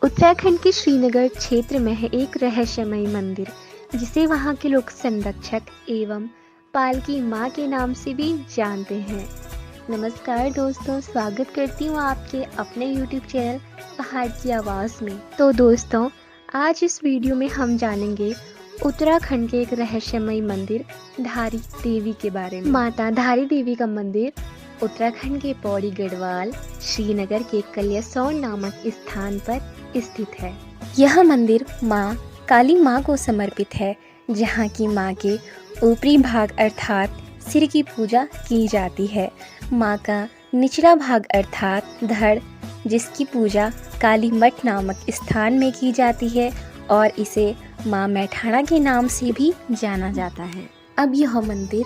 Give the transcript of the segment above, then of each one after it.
उत्तराखंड के श्रीनगर क्षेत्र में है एक रहस्यमयी मंदिर जिसे वहां के लोग संरक्षक एवं पालकी माँ के नाम से भी जानते हैं। नमस्कार दोस्तों, स्वागत करती हूँ आपके अपने YouTube चैनल पहाड़ की आवाज़ में। तो दोस्तों, आज इस वीडियो में हम जानेंगे उत्तराखंड के एक रहस्यमयी मंदिर धारी देवी के बारे में। माता धारी देवी का मंदिर उत्तराखंड के पौड़ी गढ़वाल श्रीनगर के कलियासोर नामक स्थान पर स्थित है। यह मंदिर माँ काली माँ को समर्पित है, जहाँ की माँ के ऊपरी भाग अर्थात सिर की पूजा की जाती है। माँ का निचला भाग अर्थात धड़, जिसकी पूजा काली मठ नामक स्थान में की जाती है और इसे माँ मैठाणा के नाम से भी जाना जाता है। अब यह मंदिर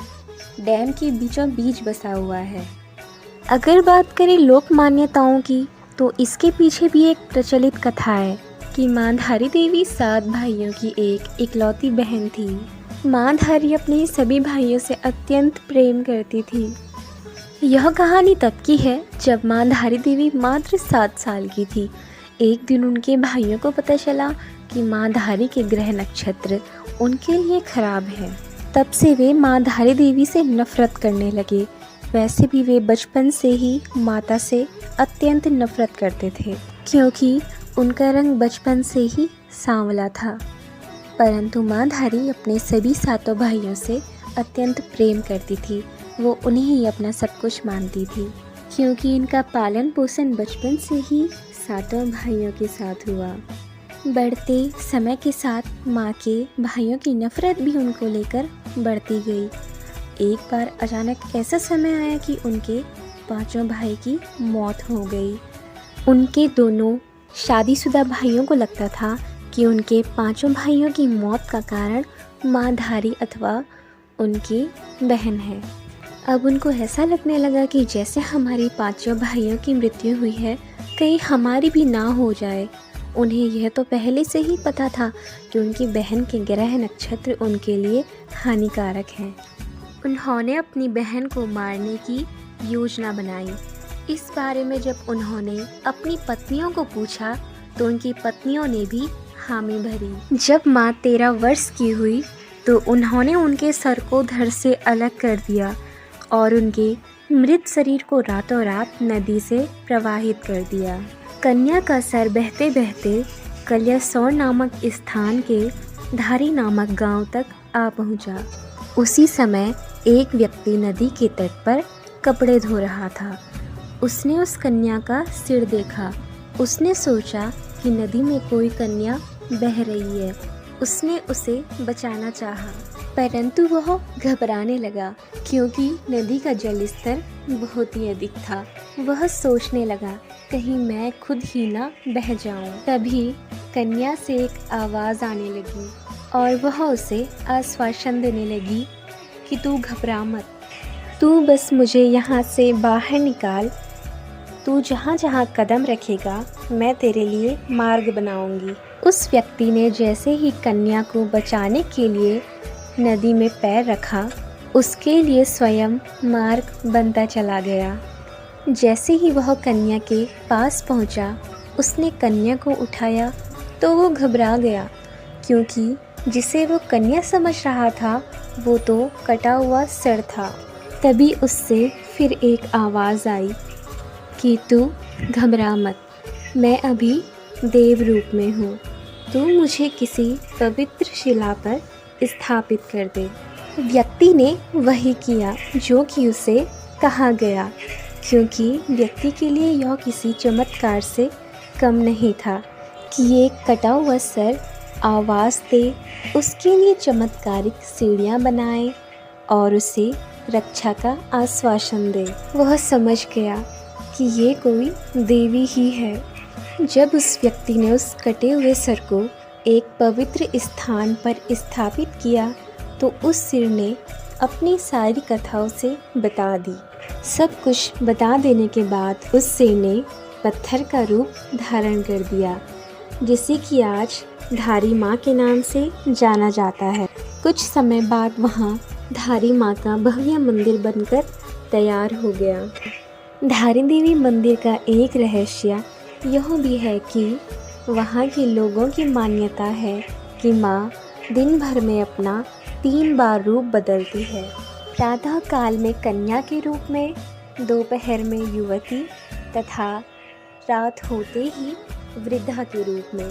डैम के बीचों बीच बसा हुआ है। अगर बात करें लोक मान्यताओं की, तो इसके पीछे भी एक प्रचलित कथा है कि माँ धारी देवी 7 भाइयों की एक इकलौती बहन थी। माँ धारी अपने सभी भाइयों से अत्यंत प्रेम करती थी। यह कहानी तब की है जब माँ धारी देवी मात्र 7 साल की थी। एक दिन उनके भाइयों को पता चला कि माँ धारी के ग्रह नक्षत्र उनके लिए खराब हैं। तब से वे माँ धारी देवी से नफरत करने लगे। वैसे भी वे बचपन से ही माता से अत्यंत नफरत करते थे, क्योंकि उनका रंग बचपन से ही सांवला था। परंतु माँ धारी अपने सभी 7 भाइयों से अत्यंत प्रेम करती थी। वो उन्हें ही अपना सब कुछ मानती थी, क्योंकि इनका पालन पोषण बचपन से ही 7 भाइयों के साथ हुआ। बढ़ते समय के साथ माँ के भाइयों की नफरत भी उनको लेकर बढ़ती गई। एक बार अचानक ऐसा समय आया कि उनके 5 भाई की मौत हो गई। उनके दोनों शादीशुदा भाइयों को लगता था कि उनके 5 भाइयों की मौत का कारण माँ धारी अथवा उनकी बहन है। अब उनको ऐसा लगने लगा कि जैसे हमारे 5 भाइयों की मृत्यु हुई है, कहीं हमारी भी ना हो जाए। उन्हें यह तो पहले से ही पता था कि उनकी बहन के ग्रह नक्षत्र उनके लिए हानिकारक हैं। उन्होंने अपनी बहन को मारने की योजना बनाई। इस बारे में जब उन्होंने अपनी पत्नियों को पूछा, तो उनकी पत्नियों ने भी हामी भरी। जब माँ 13 वर्ष की हुई, तो उन्होंने उनके सर को धड़ से अलग कर दिया और उनके मृत शरीर को रातों रात नदी से प्रवाहित कर दिया। कन्या का सर बहते बहते कलियासोर नामक स्थान के धारी नामक गांव तक आ पहुंचा। उसी समय एक व्यक्ति नदी के तट पर कपड़े धो रहा था। उसने उस कन्या का सिर देखा। उसने सोचा कि नदी में कोई कन्या बह रही है। उसने उसे बचाना चाहा, परंतु वह घबराने लगा, क्योंकि नदी का जल स्तर बहुत ही अधिक था। वह सोचने लगा, कहीं मैं खुद ही ना बह जाऊं। तभी कन्या से एक आवाज़ आने लगी और वह उसे आश्वासन देने लगी कि तू घबरा मत, तू बस मुझे यहाँ से बाहर निकाल। तू जहाँ जहाँ कदम रखेगा, मैं तेरे लिए मार्ग बनाऊंगी। उस व्यक्ति ने जैसे ही कन्या को बचाने के लिए नदी में पैर रखा, उसके लिए स्वयं मार्ग बनता चला गया। जैसे ही वह कन्या के पास पहुंचा, उसने कन्या को उठाया तो वो घबरा गया, क्योंकि जिसे वो कन्या समझ रहा था वो तो कटा हुआ सिर था। तभी उससे फिर एक आवाज़ आई कि तू घबरा मत, मैं अभी देव रूप में हूँ। तू मुझे किसी पवित्र शिला पर स्थापित कर दे। व्यक्ति ने वही किया जो कि उसे कहा गया, क्योंकि व्यक्ति के लिए यह किसी चमत्कार से कम नहीं था कि एक कटा हुआ सर आवाज़ दे, उसके लिए चमत्कारिक सीढ़ियाँ बनाए और उसे रक्षा का आश्वासन दे। वह समझ गया कि ये कोई देवी ही है। जब उस व्यक्ति ने उस कटे हुए सर को एक पवित्र स्थान पर स्थापित किया, तो उस सिर ने अपनी सारी कथाओं से बता दी। सब कुछ बता देने के बाद उस सिर ने पत्थर का रूप धारण कर दिया, जिसे कि आज धारी माँ के नाम से जाना जाता है। कुछ समय बाद वहाँ धारी माँ का भव्य मंदिर बनकर तैयार हो गया। धारी देवी मंदिर का एक रहस्य यह भी है कि वहाँ के लोगों की मान्यता है कि माँ दिन भर में अपना 3 बार रूप बदलती है। प्रातः काल में कन्या के रूप में, दोपहर में युवती तथा रात होते ही वृद्धा के रूप में।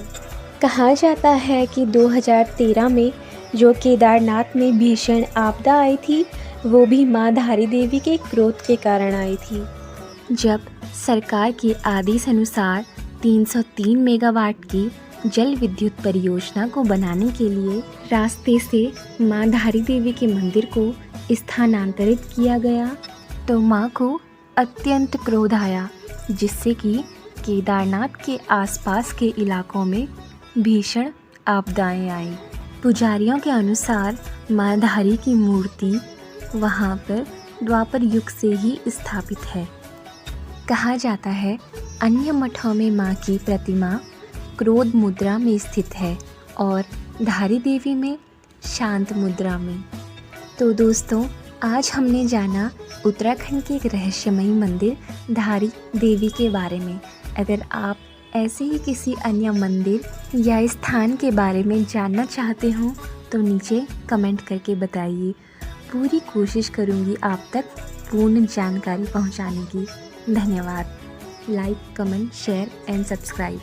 कहा जाता है कि 2013 में जो केदारनाथ में भीषण आपदा आई थी, वो भी माँ धारी देवी के क्रोध के कारण आई थी। जब सरकार के आदेश अनुसार 303 मेगावाट की जल विद्युत परियोजना को बनाने के लिए रास्ते से माँ धारी देवी के मंदिर को स्थानांतरित किया गया, तो माँ को अत्यंत क्रोध आया, जिससे कि केदारनाथ के आसपास के इलाकों में भीषण आपदाएं आई। पुजारियों के अनुसार माँ धारी की मूर्ति वहाँ पर द्वापर युग से ही स्थापित है। कहा जाता है अन्य मठों में माँ की प्रतिमा क्रोध मुद्रा में स्थित है और धारी देवी में शांत मुद्रा में। तो दोस्तों, आज हमने जाना उत्तराखंड के एक रहस्यमयी मंदिर धारी देवी के बारे में। अगर आप ऐसे ही किसी अन्य मंदिर या स्थान के बारे में जानना चाहते हो तो नीचे कमेंट करके बताइए। पूरी कोशिश करूँगी आप तक पूर्ण जानकारी पहुँचाने की। धन्यवाद। Like, comment, share and subscribe.